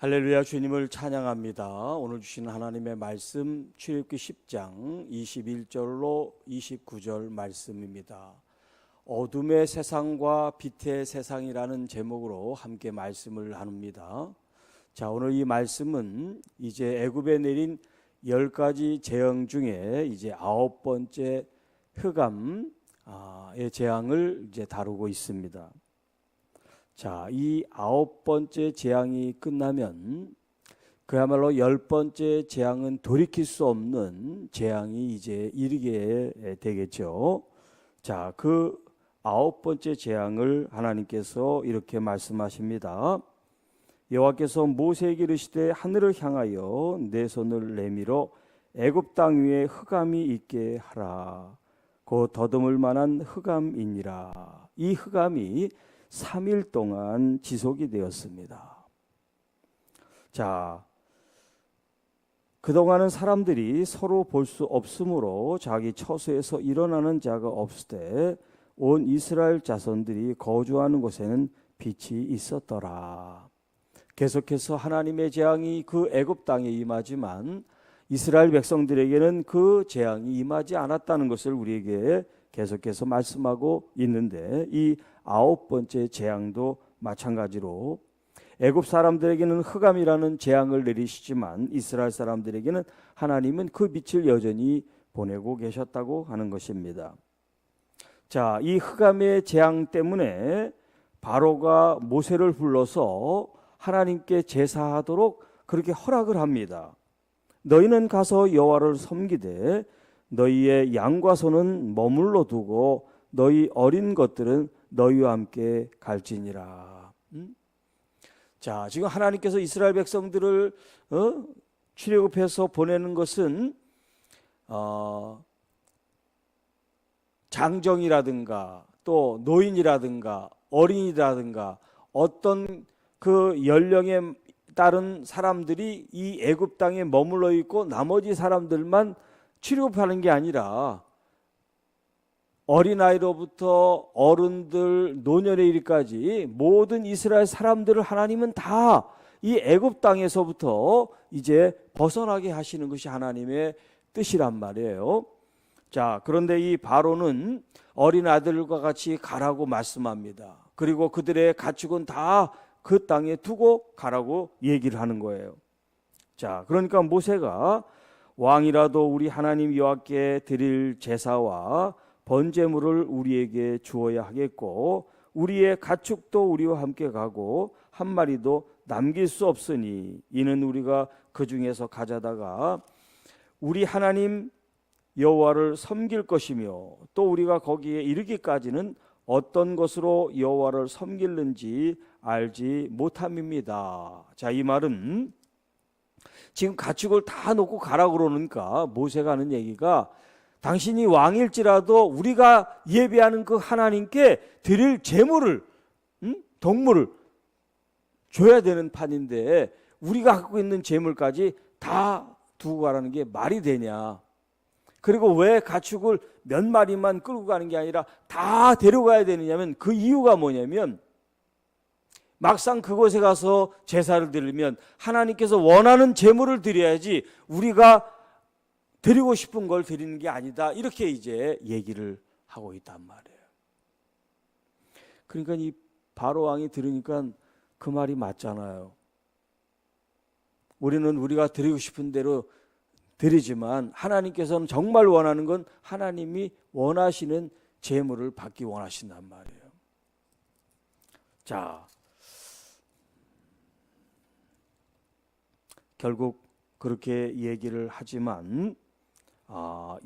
할렐루야, 주님을 찬양합니다. 오늘 주신 하나님의 말씀 출애굽기 10장 21절로 29절 말씀입니다. 어둠의 세상과 빛의 세상이라는 제목으로 함께 말씀을 나눕니다. 자, 오늘 이 말씀은 이제 애굽에 내린 10가지 재앙 중에 이제 9번째 흑암의 재앙을 이제 다루고 있습니다. 자, 이 9번째 재앙이 끝나면 그야말로 10번째 재앙은 돌이킬 수 없는 재앙이 이제 이르게 되겠죠. 자, 그 9번째 재앙을 하나님께서 이렇게 말씀하십니다. 여호와께서 모세에게 이르시되 하늘을 향하여 내 손을 내밀어 애굽 땅 위에 흑암이 있게 하라. 곧 더듬을 만한 흑암이니라. 이 흑암이 3일 동안 지속이 되었습니다. 자, 그동안은 사람들이 서로 볼 수 없으므로 자기 처소에서 일어나는 자가 없을 때 온 이스라엘 자손들이 거주하는 곳에는 빛이 있었더라. 계속해서 하나님의 재앙이 그 애굽 땅에 임하지만 이스라엘 백성들에게는 그 재앙이 임하지 않았다는 것을 우리에게 계속해서 말씀하고 있는데, 이 9번째 재앙도 마찬가지로 애굽 사람들에게는 흑암이라는 재앙을 내리시지만 이스라엘 사람들에게는 하나님은 그 빛을 여전히 보내고 계셨다고 하는 것입니다. 자, 이 흑암의 재앙 때문에 바로가 모세를 불러서 하나님께 제사하도록 그렇게 허락을 합니다. 너희는 가서 여호와를 섬기되 너희의 양과 소는 머물러 두고 너희 어린 것들은 너희와 함께 갈지니라. 자, 지금 하나님께서 이스라엘 백성들을 출애굽해서 보내는 것은 장정이라든가 또 노인이라든가 어린이라든가 어떤 그 연령에 따른 사람들이 이 애굽 땅에 머물러 있고 나머지 사람들만 출애굽하는 게 아니라 어린아이로부터 어른들 노년에 이르기까지 모든 이스라엘 사람들을 하나님은 다 이 애굽 땅에서부터 이제 벗어나게 하시는 것이 하나님의 뜻이란 말이에요. 자, 그런데 이 바로는 어린아들과 같이 가라고 말씀합니다. 그리고 그들의 가축은 다 그 땅에 두고 가라고 얘기를 하는 거예요. 자, 그러니까 모세가 왕이라도 우리 하나님 여호와께 드릴 제사와 번제물을 우리에게 주어야 하겠고 우리의 가축도 우리와 함께 가고 한 마리도 남길 수 없으니 이는 우리가 그 중에서 가져다가 우리 하나님 여호와를 섬길 것이며 또 우리가 거기에 이르기까지는 어떤 것으로 여호와를 섬길는지 알지 못함입니다. 자, 이 말은 지금 가축을 다 놓고 가라고 그러니까 모세가 하는 얘기가 당신이 왕일지라도 우리가 예배하는 그 하나님께 드릴 제물을 동물을 줘야 되는 판인데 우리가 갖고 있는 제물까지 다 두고 가라는 게 말이 되냐. 그리고 왜 가축을 몇 마리만 끌고 가는 게 아니라 다 데려가야 되느냐면 그 이유가 뭐냐면 막상 그곳에 가서 제사를 드리면 하나님께서 원하는 제물을 드려야지 우리가 드리고 싶은 걸 드리는 게 아니다. 이렇게 이제 얘기를 하고 있단 말이에요. 그러니까 이 바로 왕이 들으니까 그 말이 맞잖아요. 우리는 우리가 드리고 싶은 대로 드리지만 하나님께서는 정말 원하는 건 하나님이 원하시는 제물을 받기 원하신단 말이에요. 자, 결국 그렇게 얘기를 하지만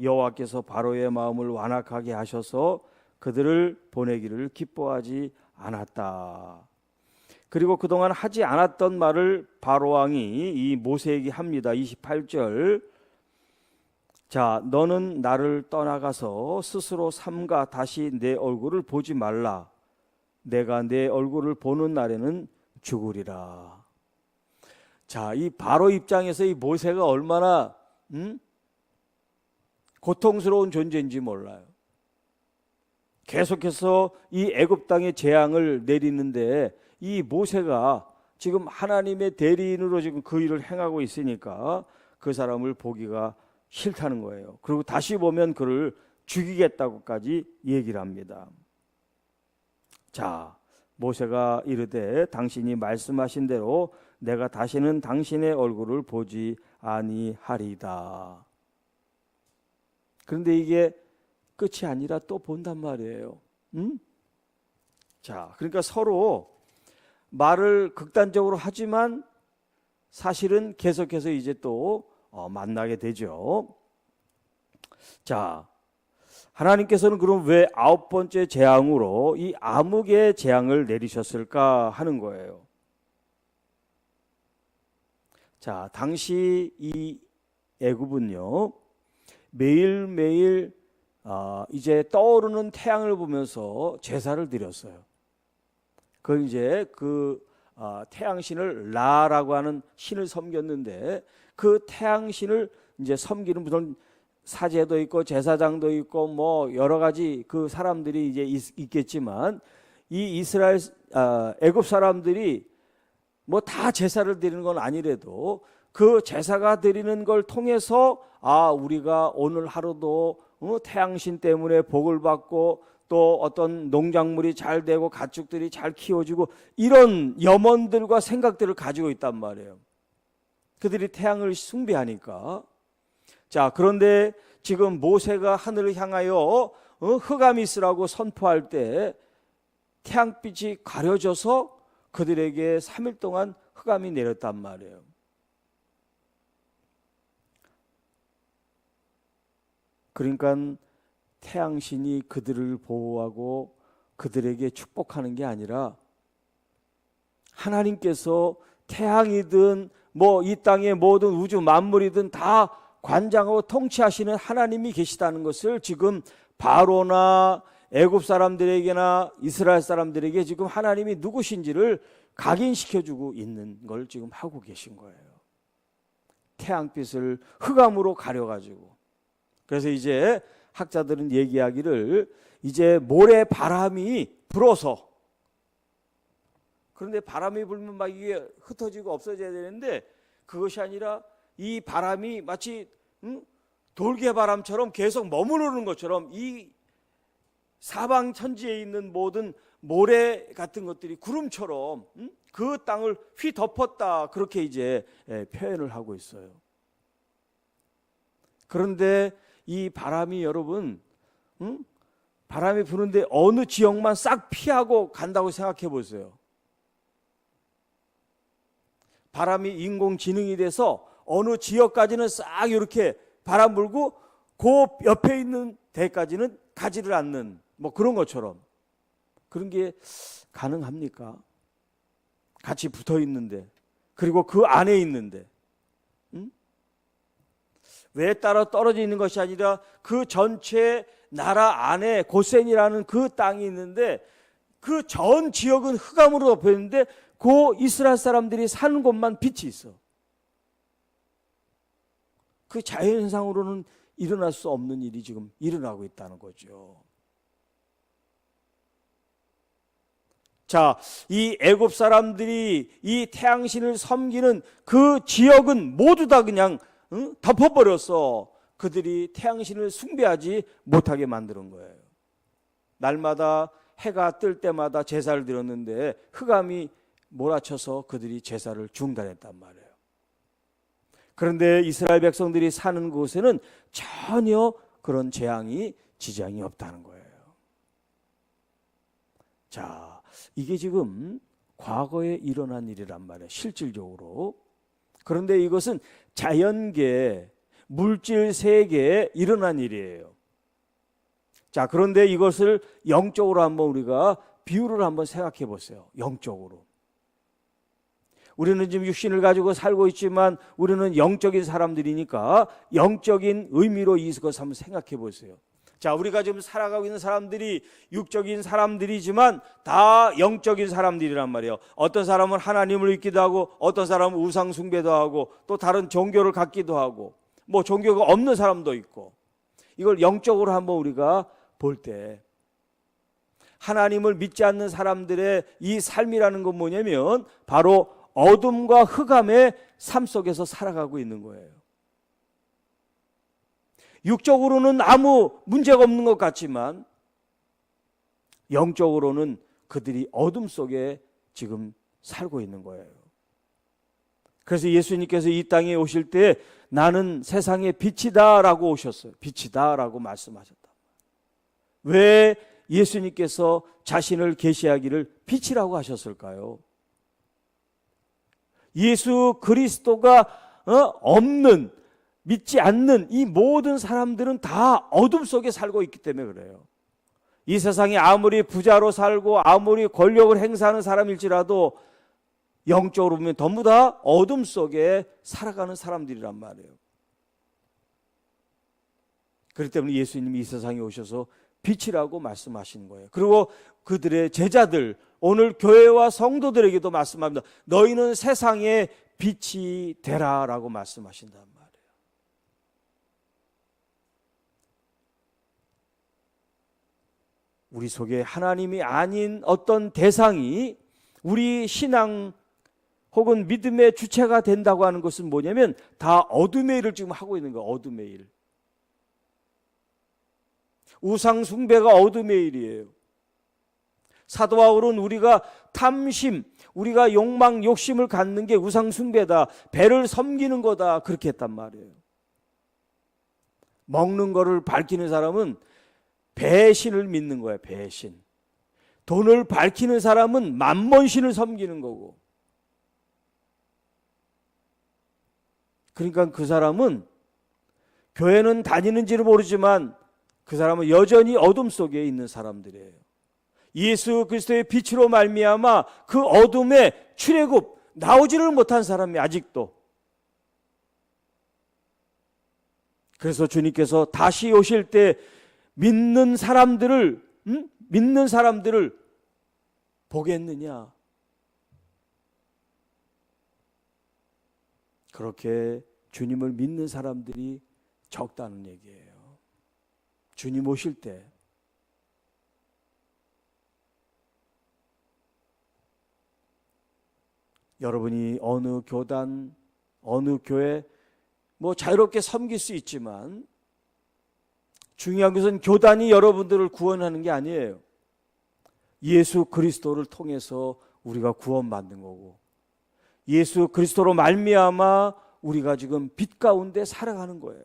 여호와께서 바로의 마음을 완악하게 하셔서 그들을 보내기를 기뻐하지 않았다. 그리고 그동안 하지 않았던 말을 바로 왕이 이 모세에게 합니다. 28절. 자, 너는 나를 떠나가서 스스로 삼가 다시 내 얼굴을 보지 말라. 내가 내 얼굴을 보는 날에는 죽으리라. 자, 이 바로 입장에서 이 모세가 얼마나 고통스러운 존재인지 몰라요. 계속해서 이 애굽 땅에 재앙을 내리는데 이 모세가 지금 하나님의 대리인으로 지금 그 일을 행하고 있으니까 그 사람을 보기가 싫다는 거예요. 그리고 다시 보면 그를 죽이겠다고까지 얘기를 합니다. 자, 모세가 이르되 당신이 말씀하신 대로 내가 다시는 당신의 얼굴을 보지 아니하리다. 그런데 이게 끝이 아니라 또 본단 말이에요. 자, 그러니까 서로 말을 극단적으로 하지만 사실은 계속해서 이제 또 만나게 되죠. 자, 하나님께서는 그럼 왜 9번째 재앙으로 이 암흑의 재앙을 내리셨을까 하는 거예요. 자, 당시 이 애굽은요, 매일매일 이제 떠오르는 태양을 보면서 제사를 드렸어요. 이제 태양신을 라라고 하는 신을 섬겼는데, 그 태양신을 이제 섬기는 무슨 사제도 있고 제사장도 있고 뭐 여러 가지 그 사람들이 이제 있겠지만, 이 이스라엘 애굽 사람들이 뭐 다 제사를 드리는 건 아니래도 그 제사가 드리는 걸 통해서 우리가 오늘 하루도 태양신 때문에 복을 받고 또 어떤 농작물이 잘 되고 가축들이 잘 키워지고 이런 염원들과 생각들을 가지고 있단 말이에요. 그들이 태양을 숭배하니까. 자, 그런데 지금 모세가 하늘을 향하여 흑암이 있으라고 선포할 때 태양빛이 가려져서 그들에게 3일 동안 흑암이 내렸단 말이에요. 그러니까 태양신이 그들을 보호하고 그들에게 축복하는 게 아니라 하나님께서 태양이든 뭐 이 땅의 모든 우주 만물이든 다 관장하고 통치하시는 하나님이 계시다는 것을 지금 바로나 애굽 사람들에게나 이스라엘 사람들에게 지금 하나님이 누구신지를 각인시켜주고 있는 걸 지금 하고 계신 거예요. 태양빛을 흑암으로 가려가지고. 그래서 이제 학자들은 얘기하기를 이제 모래 바람이 불어서, 그런데 바람이 불면 막 이게 흩어지고 없어져야 되는데 그것이 아니라 이 바람이 마치 돌개바람처럼 계속 머무르는 것처럼 이 사방 천지에 있는 모든 모래 같은 것들이 구름처럼 그 땅을 휘덮었다, 그렇게 이제 표현을 하고 있어요. 그런데 이 바람이 여러분, 바람이 부는데 어느 지역만 싹 피하고 간다고 생각해 보세요. 바람이 인공지능이 돼서 어느 지역까지는 싹 이렇게 바람 불고 그 옆에 있는 데까지는 가지를 않는 뭐 그런 것처럼, 그런 게 가능합니까? 같이 붙어 있는데, 그리고 그 안에 있는데, 왜 따라 떨어져 있는 것이 아니라 그 전체 나라 안에 고센이라는 그 땅이 있는데 그 전 지역은 흑암으로 덮여 있는데 그 이스라엘 사람들이 사는 곳만 빛이 있어. 그 자연현상으로는 일어날 수 없는 일이 지금 일어나고 있다는 거죠. 자, 이 애굽 사람들이 이 태양신을 섬기는 그 지역은 모두 다 그냥 덮어버렸어. 그들이 태양신을 숭배하지 못하게 만드는 거예요. 날마다 해가 뜰 때마다 제사를 드렸는데 흑암이 몰아쳐서 그들이 제사를 중단했단 말이에요. 그런데 이스라엘 백성들이 사는 곳에는 전혀 그런 재앙이 지장이 없다는 거예요. 자, 이게 지금 과거에 일어난 일이란 말이에요, 실질적으로. 그런데 이것은 자연계, 물질 세계에 일어난 일이에요. 자, 그런데 이것을 영적으로 한번 우리가 비유를 한번 생각해 보세요. 영적으로. 우리는 지금 육신을 가지고 살고 있지만 우리는 영적인 사람들이니까 영적인 의미로 이것을 한번 생각해 보세요. 자, 우리가 지금 살아가고 있는 사람들이 육적인 사람들이지만 다 영적인 사람들이란 말이에요. 어떤 사람은 하나님을 믿기도 하고 어떤 사람은 우상 숭배도 하고 또 다른 종교를 갖기도 하고 뭐 종교가 없는 사람도 있고, 이걸 영적으로 한번 우리가 볼 때 하나님을 믿지 않는 사람들의 이 삶이라는 건 뭐냐면 바로 어둠과 흑암의 삶 속에서 살아가고 있는 거예요. 육적으로는 아무 문제가 없는 것 같지만 영적으로는 그들이 어둠 속에 지금 살고 있는 거예요. 그래서 예수님께서 이 땅에 오실 때 나는 세상의 빛이다 라고 오셨어요. 빛이다 라고 말씀하셨다. 왜 예수님께서 자신을 계시하기를 빛이라고 하셨을까요? 예수 그리스도가 없는, 믿지 않는 이 모든 사람들은 다 어둠 속에 살고 있기 때문에 그래요. 이 세상에 아무리 부자로 살고 아무리 권력을 행사하는 사람일지라도 영적으로 보면 전부 다 어둠 속에 살아가는 사람들이란 말이에요. 그렇기 때문에 예수님이 이 세상에 오셔서 빛이라고 말씀하시는 거예요. 그리고 그들의 제자들, 오늘 교회와 성도들에게도 말씀합니다. 너희는 세상의 빛이 되라 라고 말씀하신단 말이에요. 우리 속에 하나님이 아닌 어떤 대상이 우리 신앙 혹은 믿음의 주체가 된다고 하는 것은 뭐냐면 다 어둠의 일을 지금 하고 있는 거예요. 어둠의 일. 우상 숭배가 어둠의 일이에요. 사도 바울은 우리가 탐심, 우리가 욕망, 욕심을 갖는 게 우상 숭배다. 배를 섬기는 거다. 그렇게 했단 말이에요. 먹는 거를 밝히는 사람은 배신을 믿는 거예요. 배신. 돈을 밝히는 사람은 만몬신을 섬기는 거고. 그러니까 그 사람은 교회는 다니는지는 모르지만 그 사람은 여전히 어둠 속에 있는 사람들이에요. 예수 그리스도의 빛으로 말미암아 그 어둠에 출애굽 나오지를 못한 사람이 아직도. 그래서 주님께서 다시 오실 때 믿는 사람들을 보겠느냐? 그렇게 주님을 믿는 사람들이 적다는 얘기예요. 주님 오실 때 여러분이 어느 교단, 어느 교회 자유롭게 섬길 수 있지만 중요한 것은 교단이 여러분들을 구원하는 게 아니에요. 예수 그리스도를 통해서 우리가 구원받는 거고 예수 그리스도로 말미암아 우리가 지금 빛 가운데 살아가는 거예요.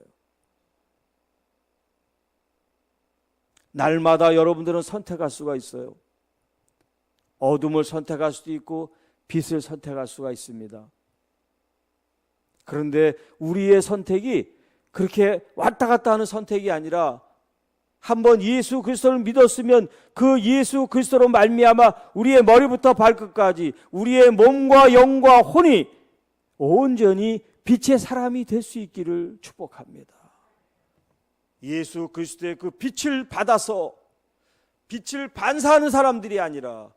날마다 여러분들은 선택할 수가 있어요. 어둠을 선택할 수도 있고 빛을 선택할 수가 있습니다. 그런데 우리의 선택이 그렇게 왔다 갔다 하는 선택이 아니라 한번 예수 그리스도를 믿었으면 그 예수 그리스도로 말미암아 우리의 머리부터 발끝까지 우리의 몸과 영과 혼이 온전히 빛의 사람이 될 수 있기를 축복합니다. 예수 그리스도의 그 빛을 받아서 빛을 반사하는 사람들이 아니라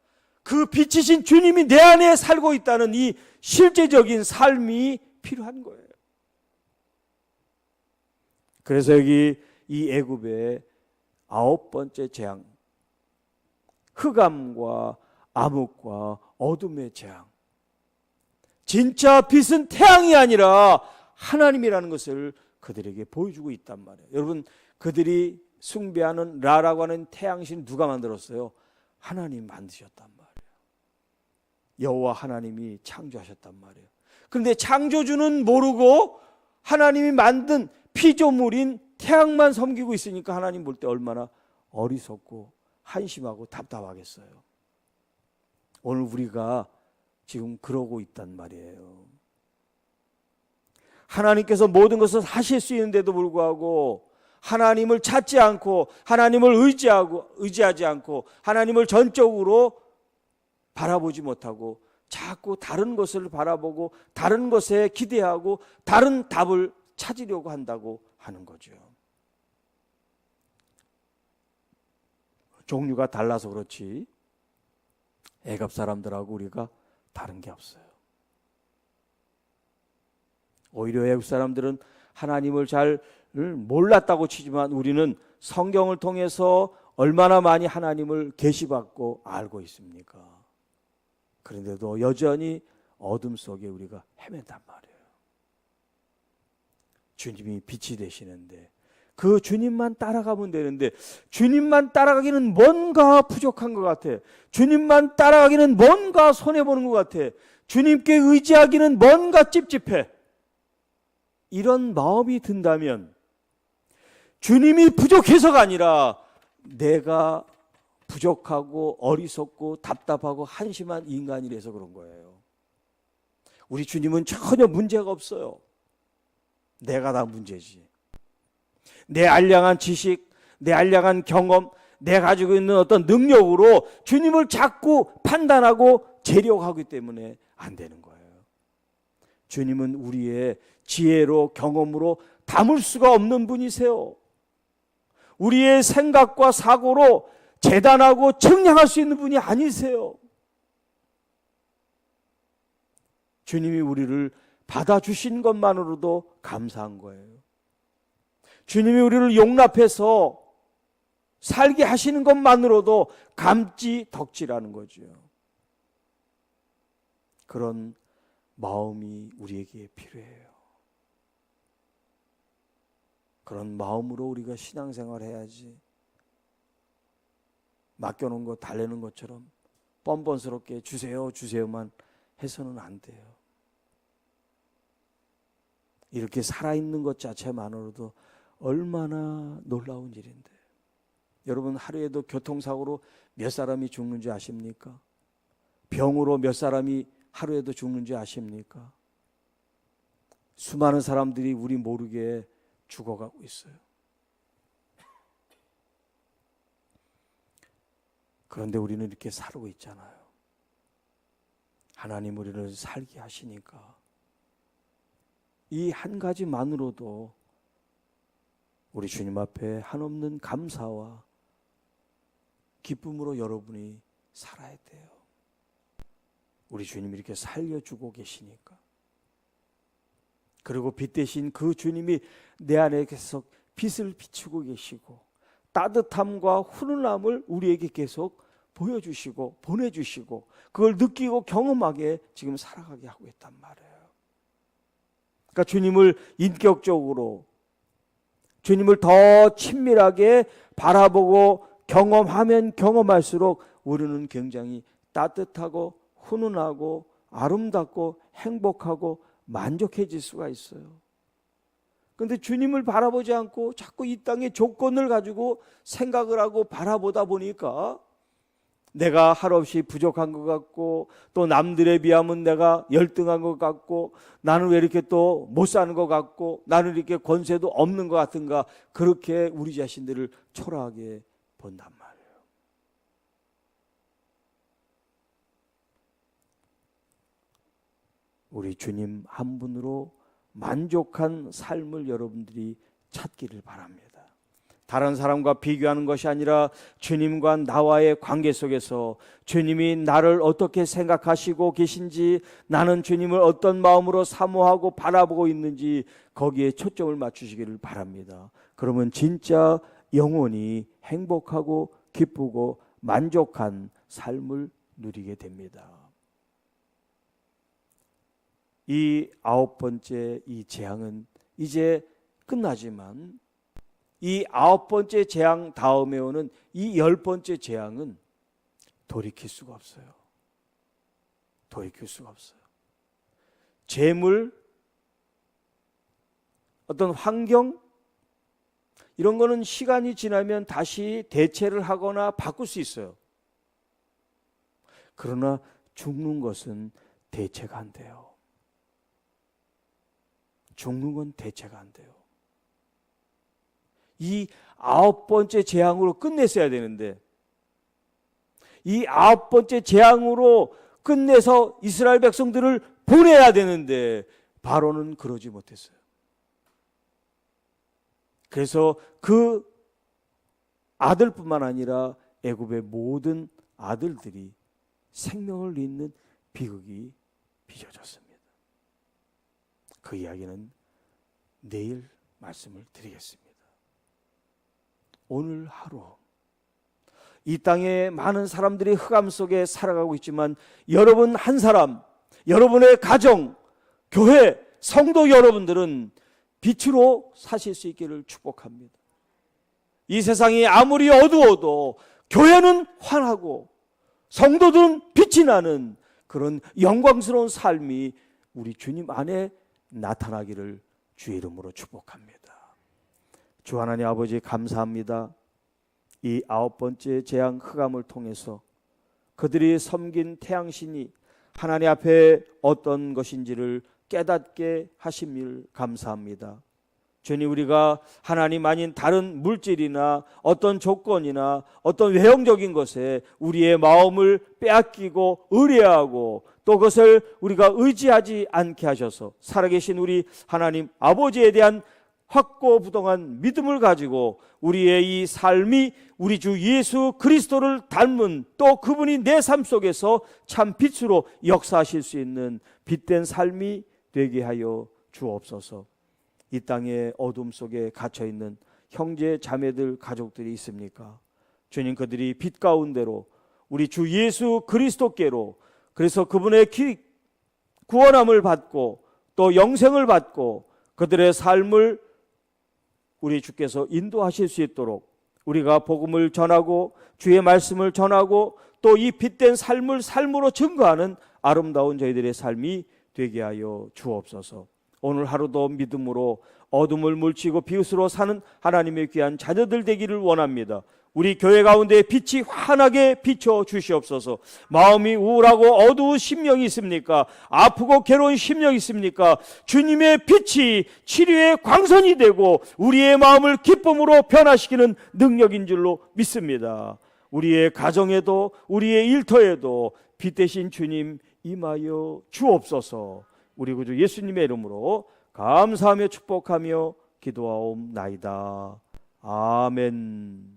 그 빛이신 주님이 내 안에 살고 있다는 이 실제적인 삶이 필요한 거예요. 그래서 여기 이 애굽의 9번째 재앙, 흑암과 암흑과 어둠의 재앙, 진짜 빛은 태양이 아니라 하나님이라는 것을 그들에게 보여주고 있단 말이에요. 여러분, 그들이 숭배하는 라라고 하는 태양신 누가 만들었어요? 하나님 만드셨단 말이에요. 여호와 하나님이 창조하셨단 말이에요. 그런데 창조주는 모르고 하나님이 만든 피조물인 태양만 섬기고 있으니까 하나님 볼 때 얼마나 어리석고 한심하고 답답하겠어요. 오늘 우리가 지금 그러고 있단 말이에요. 하나님께서 모든 것을 하실 수 있는데도 불구하고 하나님을 찾지 않고 하나님을 의지하지 않고 하나님을 전적으로 바라보지 못하고 자꾸 다른 것을 바라보고 다른 것에 기대하고 다른 답을 찾으려고 한다고 하는 거죠. 종류가 달라서 그렇지 애굽 사람들하고 우리가 다른 게 없어요. 오히려 애굽 사람들은 하나님을 잘 몰랐다고 치지만 우리는 성경을 통해서 얼마나 많이 하나님을 계시받고 알고 있습니까? 그런데도 여전히 어둠 속에 우리가 헤맨단 말이에요. 주님이 빛이 되시는데 그 주님만 따라가면 되는데 주님만 따라가기는 뭔가 부족한 것 같아. 주님만 따라가기는 뭔가 손해보는 것 같아. 주님께 의지하기는 뭔가 찝찝해. 이런 마음이 든다면 주님이 부족해서가 아니라 내가 부족하고 어리석고 답답하고 한심한 인간이라서 그런 거예요. 우리 주님은 전혀 문제가 없어요. 내가 다 문제지. 내 알량한 지식, 내 알량한 경험, 내가 가지고 있는 어떤 능력으로 주님을 자꾸 판단하고 재력하기 때문에 안 되는 거예요. 주님은 우리의 지혜로 경험으로 담을 수가 없는 분이세요. 우리의 생각과 사고로 재단하고 측량할 수 있는 분이 아니세요. 주님이 우리를 받아주신 것만으로도 감사한 거예요. 주님이 우리를 용납해서 살게 하시는 것만으로도 감지덕지라는 거죠. 그런 마음이 우리에게 필요해요. 그런 마음으로 우리가 신앙생활 해야지. 맡겨놓은 거 달래는 것처럼 뻔뻔스럽게 주세요 주세요만 해서는 안 돼요. 이렇게 살아있는 것 자체만으로도 얼마나 놀라운 일인데. 여러분 하루에도 교통사고로 몇 사람이 죽는지 아십니까? 병으로 몇 사람이 하루에도 죽는지 아십니까? 수많은 사람들이 우리 모르게 죽어가고 있어요. 그런데 우리는 이렇게 살고 있잖아요. 하나님 우리를 살게 하시니까 이 한 가지만으로도 우리 주님 앞에 한없는 감사와 기쁨으로 여러분이 살아야 돼요. 우리 주님이 이렇게 살려주고 계시니까. 그리고 빛 대신 그 주님이 내 안에 계속 빛을 비추고 계시고 따뜻함과 훈훈함을 우리에게 계속 보여주시고 보내주시고 그걸 느끼고 경험하게 지금 살아가게 하고 있단 말이에요. 그러니까 주님을 인격적으로 주님을 더 친밀하게 바라보고 경험하면 경험할수록 우리는 굉장히 따뜻하고 훈훈하고 아름답고 행복하고 만족해질 수가 있어요. 그런데 주님을 바라보지 않고 자꾸 이 땅의 조건을 가지고 생각을 하고 바라보다 보니까 내가 한없이 부족한 것 같고 또 남들에 비하면 내가 열등한 것 같고 나는 왜 이렇게 또 못 사는 것 같고 나는 이렇게 권세도 없는 것 같은가, 그렇게 우리 자신들을 초라하게 본단 말이에요. 우리 주님 한 분으로 만족한 삶을 여러분들이 찾기를 바랍니다. 다른 사람과 비교하는 것이 아니라 주님과 나와의 관계 속에서 주님이 나를 어떻게 생각하시고 계신지, 나는 주님을 어떤 마음으로 사모하고 바라보고 있는지 거기에 초점을 맞추시기를 바랍니다. 그러면 진짜 영원히 행복하고 기쁘고 만족한 삶을 누리게 됩니다. 이 9번째 이 재앙은 이제 끝나지만 이 9번째 재앙 다음에 오는 이 10번째 재앙은 돌이킬 수가 없어요. 돌이킬 수가 없어요. 재물, 어떤 환경, 이런 거는 시간이 지나면 다시 대체를 하거나 바꿀 수 있어요. 그러나 죽는 것은 대체가 안 돼요. 죽는 건 대체가 안 돼요. 이 9번째 재앙으로 끝냈어야 되는데, 이 9번째 재앙으로 끝내서 이스라엘 백성들을 보내야 되는데 바로는 그러지 못했어요. 그래서 그 아들뿐만 아니라 애굽의 모든 아들들이 생명을 잇는 비극이 빚어졌습니다. 그 이야기는 내일 말씀을 드리겠습니다. 오늘 하루 이 땅에 많은 사람들이 흑암 속에 살아가고 있지만 여러분 한 사람, 여러분의 가정, 교회, 성도 여러분들은 빛으로 사실 수 있기를 축복합니다. 이 세상이 아무리 어두워도 교회는 환하고 성도들은 빛이 나는 그런 영광스러운 삶이 우리 주님 안에 나타나기를 주의 이름으로 축복합니다. 주 하나님 아버지 감사합니다. 이 9번째 재앙 흑암을 통해서 그들이 섬긴 태양신이 하나님 앞에 어떤 것인지를 깨닫게 하심을 감사합니다. 주님, 우리가 하나님 아닌 다른 물질이나 어떤 조건이나 어떤 외형적인 것에 우리의 마음을 빼앗기고 의뢰하고 또 그것을 우리가 의지하지 않게 하셔서 살아계신 우리 하나님 아버지에 대한 확고부동한 믿음을 가지고 우리의 이 삶이 우리 주 예수 그리스도를 닮은 또 그분이 내 삶 속에서 참 빛으로 역사하실 수 있는 빛된 삶이 되게 하여 주옵소서. 이 땅의 어둠 속에 갇혀있는 형제 자매들 가족들이 있습니까? 주님, 그들이 빛 가운데로 우리 주 예수 그리스도께로, 그래서 그분의 구원함을 받고 또 영생을 받고 그들의 삶을 우리 주께서 인도하실 수 있도록 우리가 복음을 전하고 주의 말씀을 전하고 또 이 빛된 삶을 삶으로 증거하는 아름다운 저희들의 삶이 되게 하여 주옵소서. 오늘 하루도 믿음으로 어둠을 물치고 빛으로 사는 하나님의 귀한 자녀들 되기를 원합니다. 우리 교회 가운데 빛이 환하게 비춰 주시옵소서. 마음이 우울하고 어두운 심령이 있습니까? 아프고 괴로운 심령이 있습니까? 주님의 빛이 치료의 광선이 되고 우리의 마음을 기쁨으로 변화시키는 능력인 줄로 믿습니다. 우리의 가정에도 우리의 일터에도 빛 대신 주님 임하여 주옵소서. 우리 구주 예수님의 이름으로 감사하며 축복하며 기도하옵나이다. 아멘.